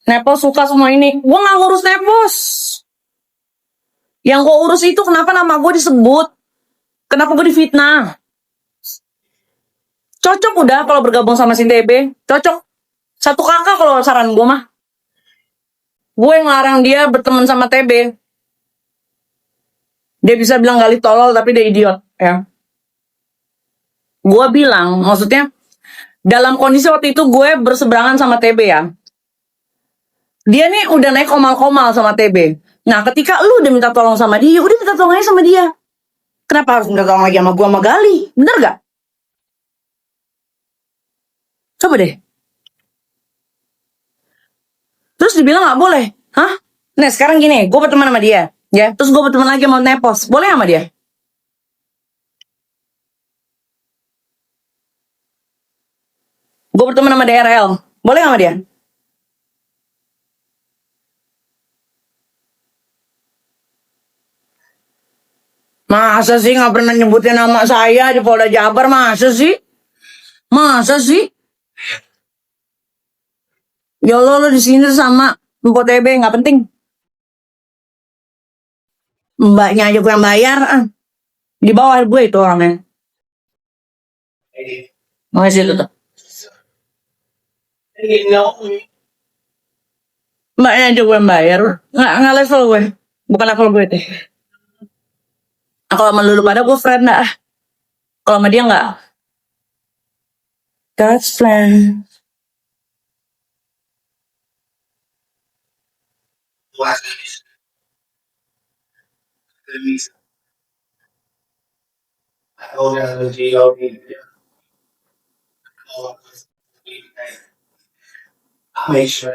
Nepos suka semua ini. Gue gak ngurus Nepos. Yang gue urus itu kenapa nama gue disebut. Kenapa gue difitnah. Cocok udah kalau bergabung sama si TB. Cocok. Satu kakak kalau saran gue mah. Gue ngelarang dia berteman sama TB. Dia bisa bilang Gali tolol tapi dia idiot. Ya. Gue bilang, maksudnya dalam kondisi waktu itu gue berseberangan sama TB ya. Dia nih udah naik komal-komal sama TB. Nah ketika lu udah minta tolong sama dia, udah minta tolong aja sama dia. Kenapa harus minta tolong lagi sama gue sama Gali? Bener gak? Coba deh. Terus dibilang gak boleh. Hah? Nah sekarang gini, gue berteman sama dia. Ya, terus gue berteman lagi sama Nepos. Boleh sama dia? Gue berteman sama DRL. Boleh sama dia? Masa sih gak pernah nyebutin nama saya di Polda Jabar? Masa sih? Masa sih? Ya Allah, lo di sini sama Mpok TB gak penting. Mbaknya aja gue yang bayar. Di bawah gue itu orangnya. Makasih itu tuh. Mbaknya aja gue yang bayar. Nggak level gue. Bukan level gue deh. Nah, kalau sama lu pada gue friend dah. Kalau sama dia nggak. God's plan.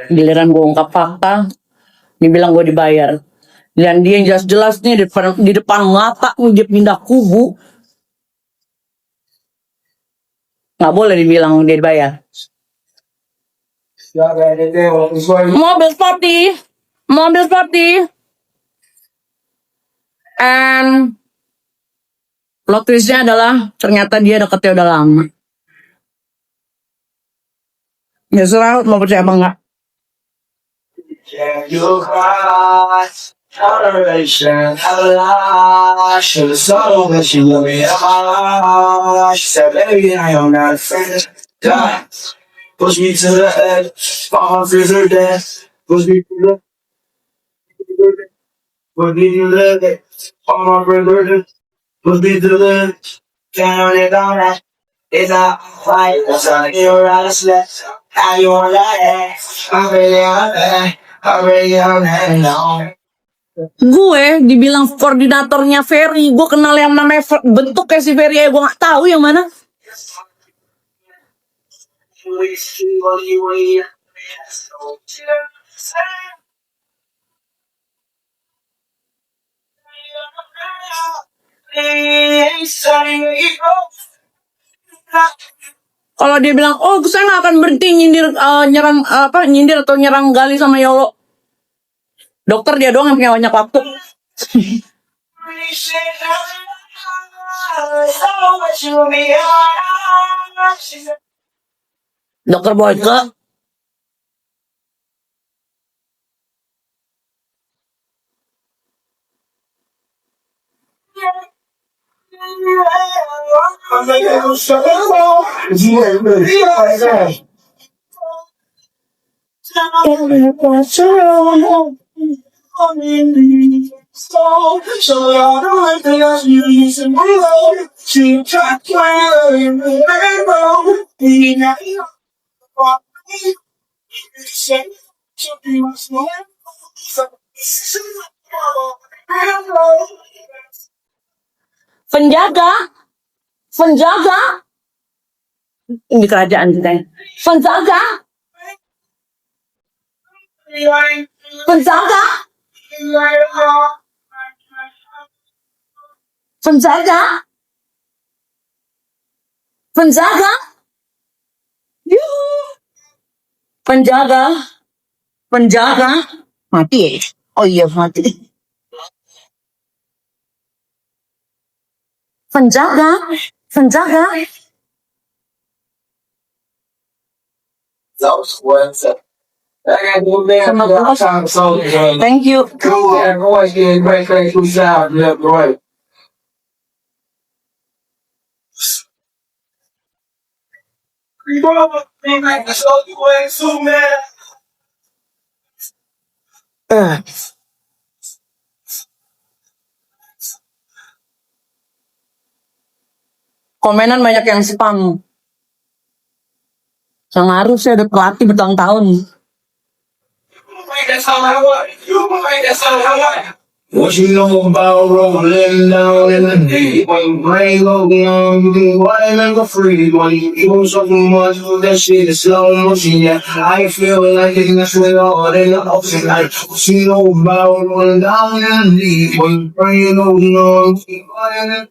Giliran gue ungkap fakta, dibilang gue dibayar. Dan dia yang jelas-jelas nih di depan mata dia pindah kubu. Nggak boleh dibilang dia dibayar. Mobil sporty. And plot twistnya adalah ternyata dia deketnya udah lama. Ya serah mau percaya apa enggak. Push me to the edge, fall to the death. Push me to the all my brothers. Push me to the can't let down that. It's a fight, that's how you're out of sleep. How you want that? I'm ready on that now. Gue dibilang koordinatornya Ferry, gue kenal yang namanya bentuk kayak si Ferry ya, gue nggak tahu yang mana. Kalau dia bilang, oh saya nggak akan berhenti nyindir atau nyerang Gali sama Yolo. Dokter dia doang yang punya banyak waktu. Dokter Boyke. Penjaga ini kerajaan kita. Penjaga penjaga mati ya. Oh iya mati. Penjaga. Those ones that Thank you. Komenan banyak yang spam. Yang harusnya udah pelatih bertahun-tahun. What you know about rolling down in the deep? When you rain go down, you can wild and go free. When you do so much, that shit is slow motion. Yeah, I feel like it's not with all in the ocean. Like what you know about rolling down in the deep? When you rain go down, you can wild and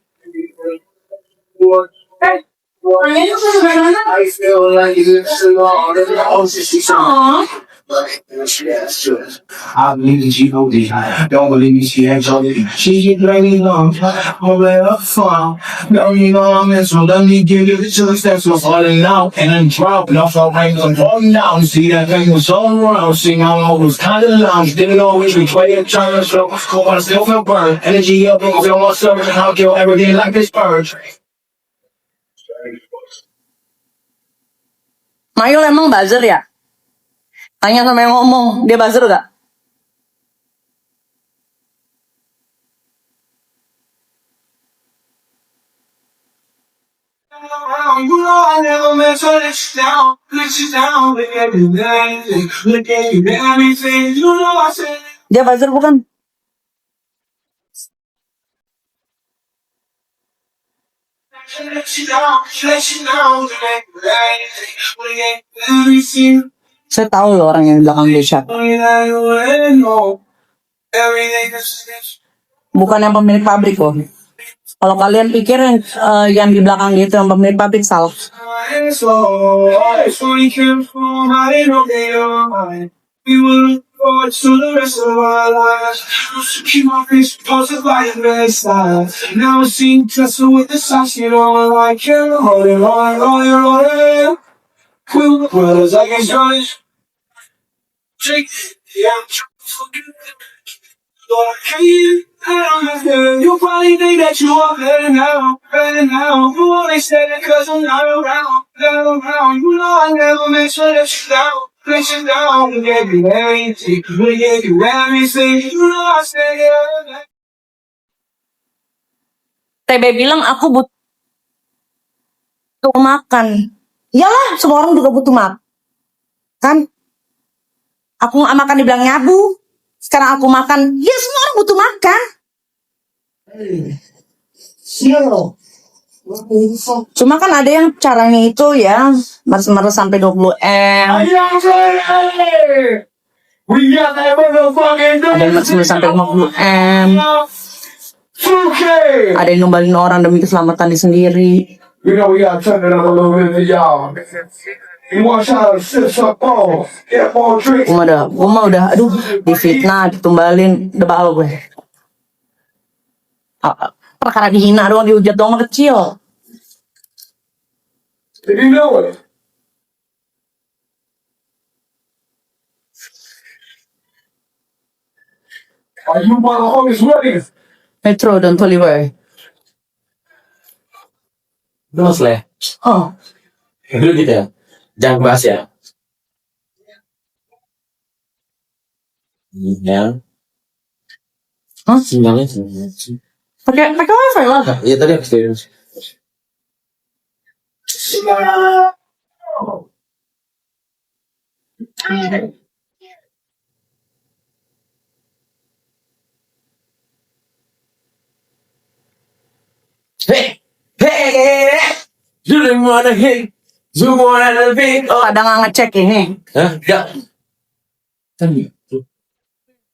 I feel like it's all in the ocean. I believe that she OD. Don't believe me, she ain't OD. She get really long. I'm let her fall. Don't you know I'm in, so let me give you the choice. That's what's falling out. And I'm dropping off the ranks. I'm falling down. See that thing was all around. Sing out all those kind of lounge. Didn't know which way to turn. So cold, but I still feel burned. Energy up, don't feel myself. I'll kill everything like this purge. Mayul emang buzzer ya? Tanya sama yang ngomong, dia buzzer gak? You know I never meant to let you down, look at me, look at you, everything. You know I said. Dia buzzer bukan? Let you down, look at everything. Saya tahu loh orang yang di belakang dia siapa. Bukan yang pemilik pabrik loh. Kalau kalian pikir yang di belakang dia itu yang pemilik pabrik, salah. We will look forward to the rest of our lives. Keep my face positive like a red style. Now I sing just with the sauce, you know I can hold it, hold it. We'll the brothers like it's yours. Take yeah, I'm trying to forget. Lord, I can't. You probably think that you are better now, better now. You only said it cause I'm not around, not around. You know I never meant to let you down. Let you down, we gave you everything, we gave you everything. You know I said it. TB bilang aku butuh makan. Iyalah, semua orang juga butuh makan. Aku nggak makan dibilang nyabu. Sekarang aku makan, ya semua orang butuh makan. Cuma kan ada yang caranya itu ya meres-meres sampai 20 M. Ada yang meres-meres sampai 50 M. Ada yang numbalin orang demi keselamatan dia sendiri. Gue udah, aduh, difitnah, ditumbalin, udah bau gue. Perkara dihina doang, dihujat doang kecil. Did you know it? Are you my homies ready? Metro dan Toliwer. Terus leh. Oh, Dulu gitu ya. Jangan bahas ya. Sinyal. Hah? Sinyalnya. pakai wifi lah. Iya tadi aku kirim. Hey, you don't wanna hit, you wanna be. Pada nggak ngecek ini. Hah? Ya.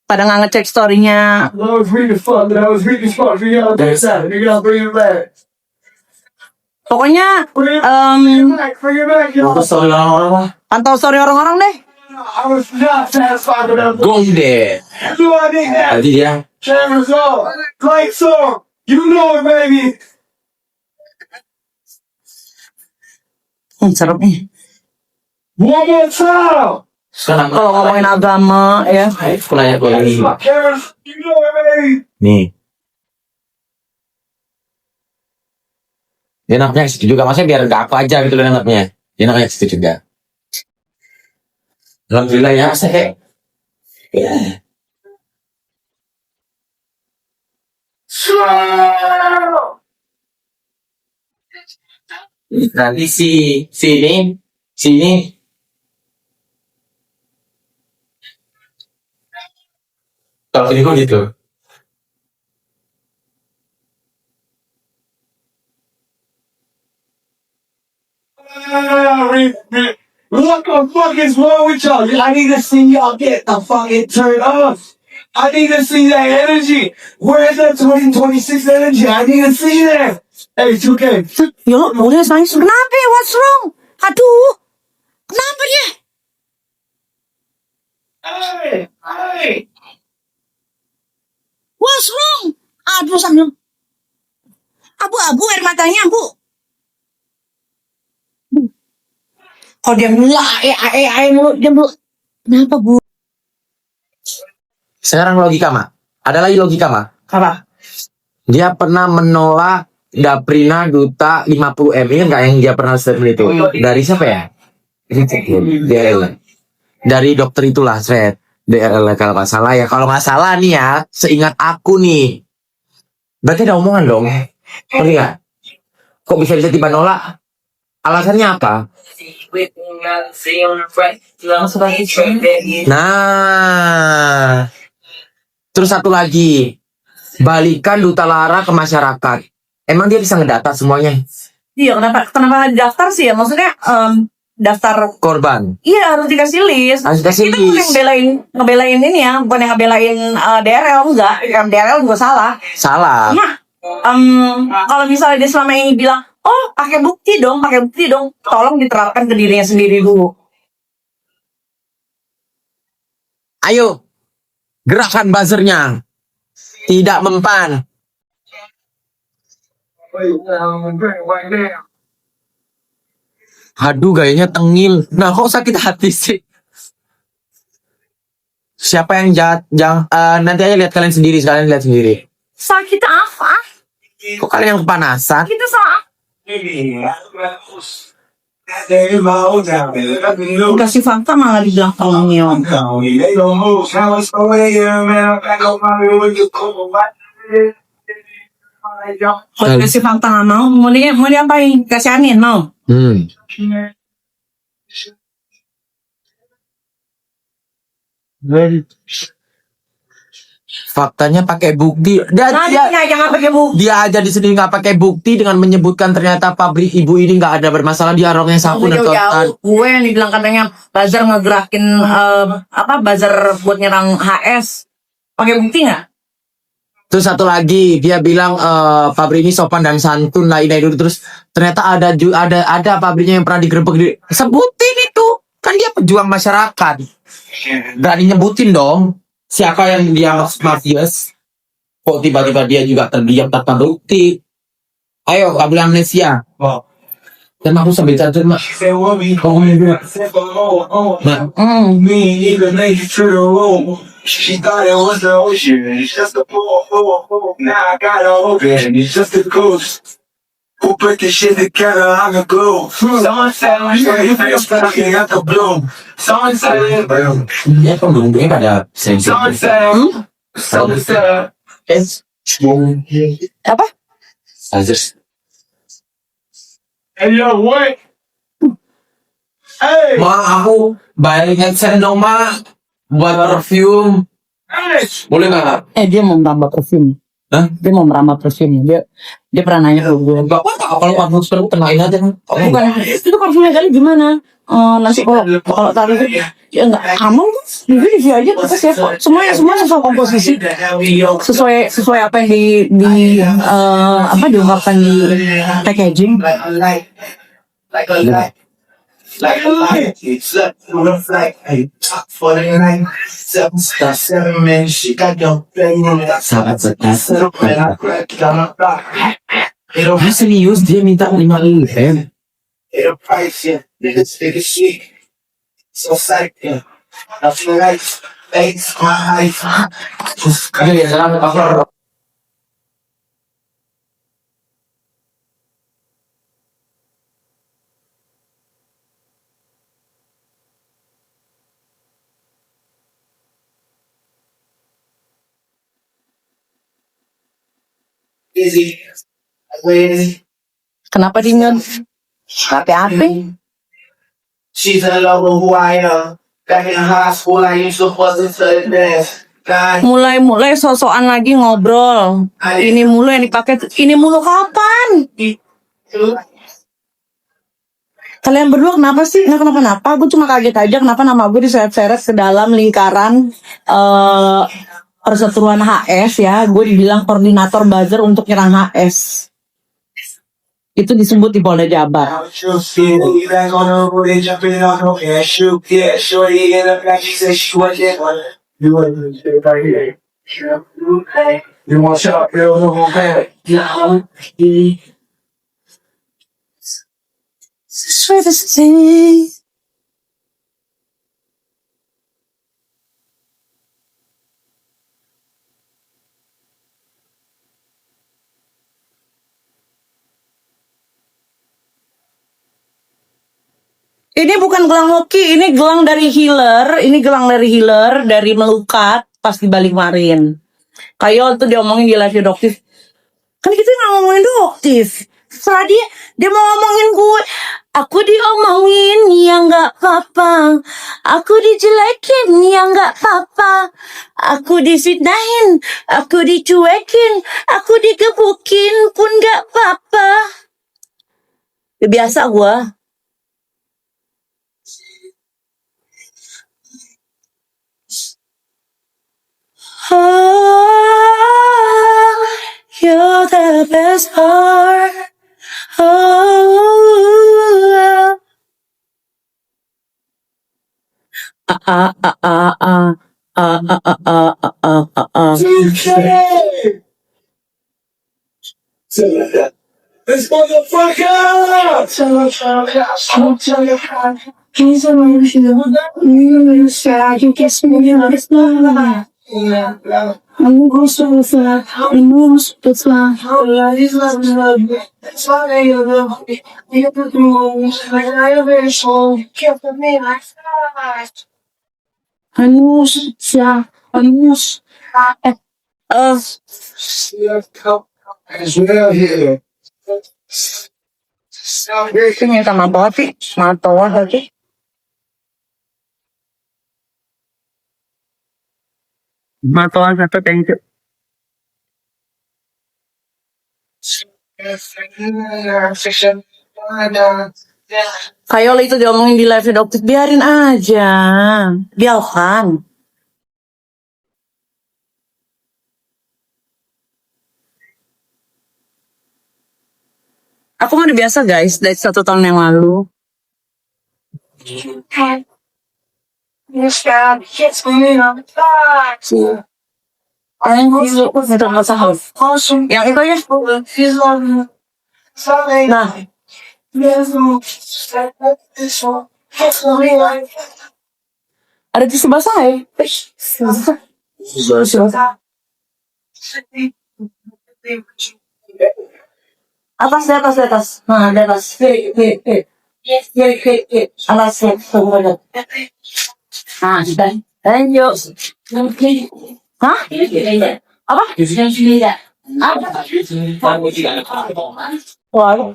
Pada nggak ngecek storynya. I was really fun, but I was really smart for y'all. You're gonna bring it back. Pokoknya Bring it back, y'all. Terus story orang-orang lah. pantau story orang-orang deh. I was not satisfied with that. Gong deh. You know I need that. Tadi dia. Cameras on, lights on. You know it, baby. Serem nih. One more time. Sekarang Kalau ngomongin agama ya. aku nanya gue lagi. You know what I mean? Nih. Dia anaknya ke situ juga, maksudnya biar gak aku aja gitu loh anaknya. Dia anaknya ke situ juga. Alhamdulillah ya, saya. Ya. Nanti sini. Kalau ini kok gitu. What the fuck is wrong with y'all? I need to see y'all get the fucking turn up. I need to see that energy. Where's that 2026 energy? I need to see that. Hey, 2K. Ya boleh nangis. Kenapa? What's wrong? Aduh. Kenapa dia? Hey. What's wrong? Aduh sambil abu-abu air matanya, Bu. Oh dia mulu, dia mulu. Kenapa, Bu? Sekarang logika, Mak. Ada lagi logika, Mak. Apa? Dia pernah menolak Daprina Duta 50M. Ini nggak yang dia pernah statement itu? Dari siapa ya? DRL. Dari dokter itulah, Sret. DRL kalau nggak salah ya. Kalau nggak salah nih ya, seingat aku nih. Berarti ada omongan dong. Ngerti nggak? Kok bisa tiba nolak? Alasannya apa? Nah, terus satu lagi, balikan Duta Lara ke masyarakat. Emang dia bisa ngedata semuanya? Iya, kenapa daftar sih ya? Maksudnya daftar Korban. iya harus dikasih list. Harus dikasih Kita list. bukan ngebelain ini ya, bukan yang ngebelain DRL enggak. DRL juga salah. Salah. Nah, kalau misalnya dia selama ini bilang, oh pakai bukti dong, tolong diterapkan ke dirinya sendiri dulu. Ayo, gerakan buzzernya. Tidak mempan. Aduh, gayanya tengil. Nah, kok sakit hati sih? Siapa yang jahat? Nanti aja lihat kalian sendiri, sekalian lihat sendiri. Sakit apa? Kok kalian yang kepanasan? Kita salah. Kasih fakta malah dibilang tolong. Kalau kasih fakta nggak mau diapain? Kasih angin mau? Faktanya pakai bukti. Jangan pakai bukti. Dia aja di sini nggak pakai bukti dengan menyebutkan ternyata pabrik ibu ini nggak ada bermasalah. Dia orangnya sapu dan total. Gue yang dibilang katanya buzzer ngegerakin buzzer buat nyerang HS. Pakai bukti nggak? Terus satu lagi dia bilang pabrik ini sopan dan santun lah ini dulu. Terus ternyata ada pabriknya yang pernah digerebek. Sebutin itu, kan dia pejuang masyarakat. Berani nyebutin dong siapa yang dia mafias. Kok tiba-tiba dia juga terdiam tanpa bukti. Ayo, gak boleh amnesia. Dan aku sambil catur, Mak. She thought it was the ocean, it's just a pool. Now I got it open, it's just a ghost. Who put this shit together? I'm a glue. Someone said I'm fucking at the bloom. Someone said, Ya, pengunjungnya pada someone said, Apa? Azers. hey yo, what? Hey, Ma, aku balik headset dong, Ma. Buat perfume. hey. Boleh nggak? Dia mau merambah perfume. Hah? Dia mau merambah perfume. Dia pernah nanya ke gue. Enggak apa-apa. Kalau parfum sekarang kenain aja, kan. Bukan, itu parfumnya kali gimana? Nanti kalau taruh itu ya enggak aman kan? Review aja terus ya. Semua sesuai komposisi. Sesuai apa yang diungkapkan di packaging. Like a light, it's like a top for the night. 7 minutes, she got your thing on that. It'll Serius dia minta 5 price, yeah. Niggas shit. So psyched, yeah. I feel like face my life. Ayo ya, jangan cover. Busy. Lazy. Kenapa di mute? Hati-hati. She's in love with who I am. Back in high school, I used to wasn't to advance. God, Mulai-mulai sosokan lagi ngobrol. Ini mulu yang dipakai. Ini mulu kapan? Kalian berdua kenapa sih? Nggak kenapa-napa. Gue cuma kaget aja kenapa nama gue diseret-seret ke dalam lingkaran perseteruan HS ya. Gue dibilang koordinator buzzer untuk nyerang HS. Itu disebut di Polda Jabar. we back on the road and jumping off no parachute. Yeah, shorty in the back, she said she wasn't on it. You wasn't right here. You want to shut up, girl? No more back. Ini bukan gelang hoki, ini gelang dari healer. Ini gelang dari healer, dari melukat pas di Bali kemarin. Kayak waktu dia ngomongin di live doktif. Kan kita nggak ngomongin doktif. Setelah dia mau ngomongin gue. Aku diomongin, ya nggak apa-apa. Aku dijelekin, ya nggak apa-apa. Aku difitnahin, aku dicuekin, aku digebukin pun nggak apa-apa. Ya, biasa gue. Oh, you're the best part. Oh, This motherfucker! He's a man you sad, you kiss me on the spot. I'm going so far, I'm moving so far. That's why they love me. You put the moves like an Irish song. Kept me like that. I know, yeah, I know. As well here. Ini minta maaf sih, matoa lagi. Matoa satu, thank you. Kayak itu diomongin di live dokter, biarin aja, biarkan. Aku mah udah biasa guys, dari 1 tahun yang lalu. Itu masalah. Yang itu ya. Nah, ada tisu basah ya? Atas, di atas, di atas. Nah, di atas. Atas, nah, lanjut. Hah? Apa? Wah.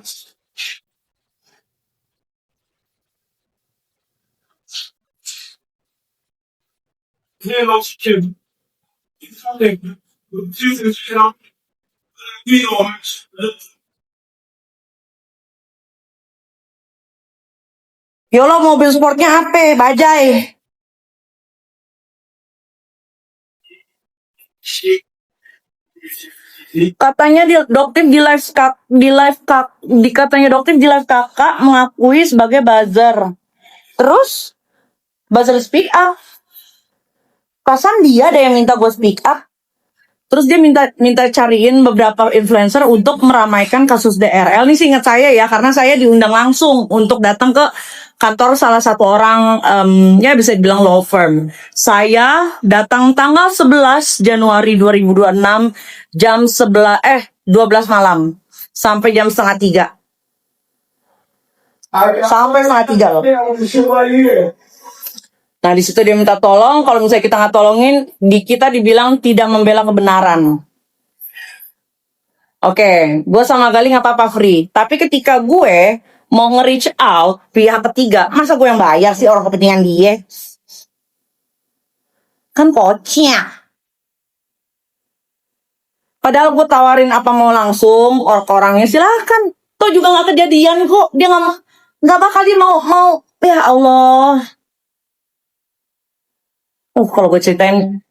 Yolo, mobil sportnya apa? Bajai. Katanya dokter di katanya dokter di live kakak mengakui sebagai buzzer. Terus buzzer speak up. Perasaan dia ada yang minta gue speak up. Terus dia minta cariin beberapa influencer untuk meramaikan kasus DRL. Ini seingat saya ya, karena saya diundang langsung untuk datang ke kantor salah satu orang, ya bisa dibilang law firm. Saya datang tanggal 11 Januari 2026 jam 12 malam sampai jam setengah 3. Sampai setengah 3 loh. Nah di situ dia minta tolong. Kalau misalnya kita nggak tolongin, kita dibilang tidak membela kebenaran. Oke, gue sama Gali nggak apa-apa free. Tapi ketika gue mau nge-reach out pihak ketiga, masa gue yang bayar sih orang kepentingan dia? Kan kocak. Padahal gue tawarin apa mau langsung ke orangnya, silahkan. Toh juga nggak kejadian kok. Dia nggak bakal dia mau. Ya Allah. Kalau gue ceritain,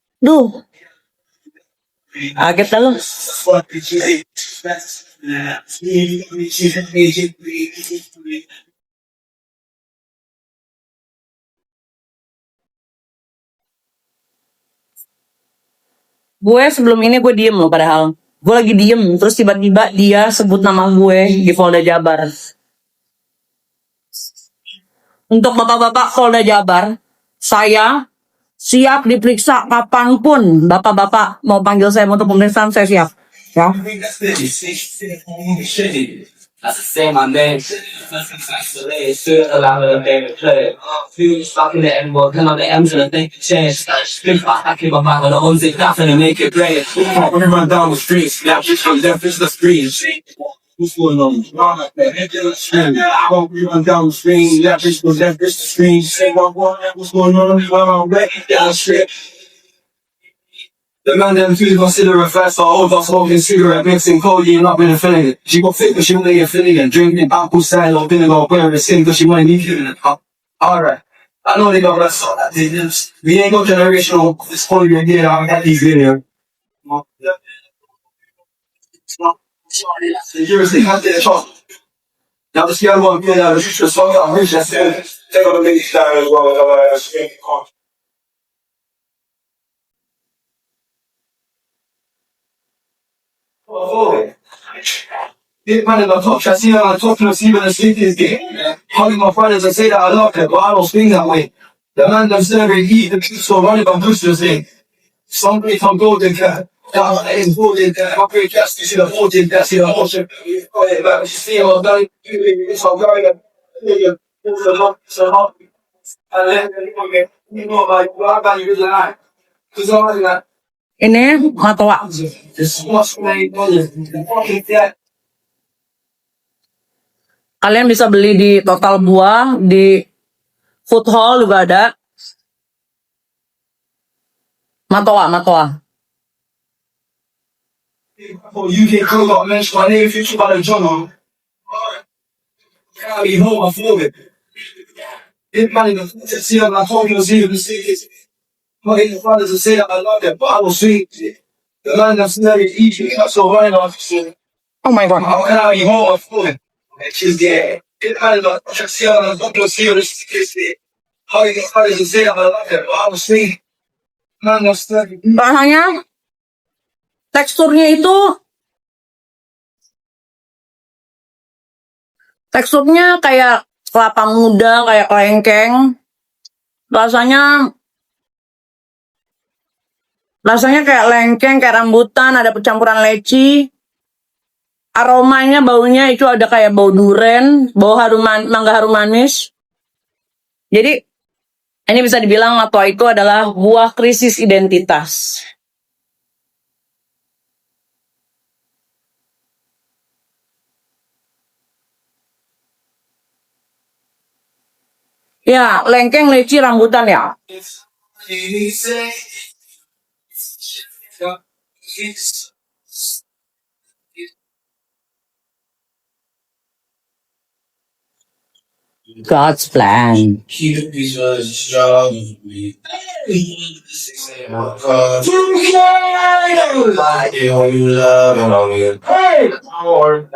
kaget dah lu. Gue sebelum ini gue diem loh padahal. Gue lagi diem, terus tiba-tiba dia sebut nama gue di Polda Jabar. Untuk bapak-bapak Polda Jabar, saya siap diperiksa kapanpun. Bapak-bapak mau panggil saya untuk pemeriksaan, saya siap. Ya. That's the same my name. Fucking the N word, come on the M's and I think it changed. Spin back, I keep my mind on the ones that nothing to make it great. We run down the streets, now just from left is the streets. What's going on? We run down the street, left is the street. Say one more, what's going on? I'm ready down the street. The man them fools consider a fast or over smoking cigarette, mixing codeine up in a filling. She got fit, but she wanna get filling and drinking apple cider or vinegar, wearing a skin, cause she wanna be killing it. Alright. I know they got rest on that. We ain't got generational, it's probably a year, I got these videos. Seriously, can't take a shot. Now the scale one, yeah, the future song, I'm rich, that's it. Take on the big style as well, Big man in the top, I see her on top and I see when the sleep is gay. Hugging my friends and say that I love them, but I don't swing that way. The man them serving heat, the people so running on boosters in. Some great on golden cat. Down in golden cat, my great cast, you see the 14, that's the emotion. Oh yeah, man, you see all done, it's all going up. So hot. And then, you know, like, what about you really like? Cause I'm like that. Ini matoa. This was my fucking that. Kalian bisa beli di Total Buah, di Food Hall juga ada. Matoa. UK crew got mentioned my name, future by the John. Can't be homophobic. Big man in the see them, I told you to see them, but in the front to say that I love them, but I will see the man that's very easy, that's so right off. Oh my god. How can I be homophobic? She's there. Big man in the see them, I don't see this. How does it say that I love them, but I will see. Man that's very Rasanya, teksturnya kayak kelapa muda, kayak kelengkeng. Rasanya kayak lengkeng, kayak rambutan, ada percampuran leci. Aromanya, baunya itu ada kayak bau duren, bau mangga harum manis. Jadi, ini bisa dibilang matoa itu adalah buah krisis identitas. Ya, lengkeng, leci, rambutan ya. God's plan. Keep these words strong. Like you love and all you. Hey, or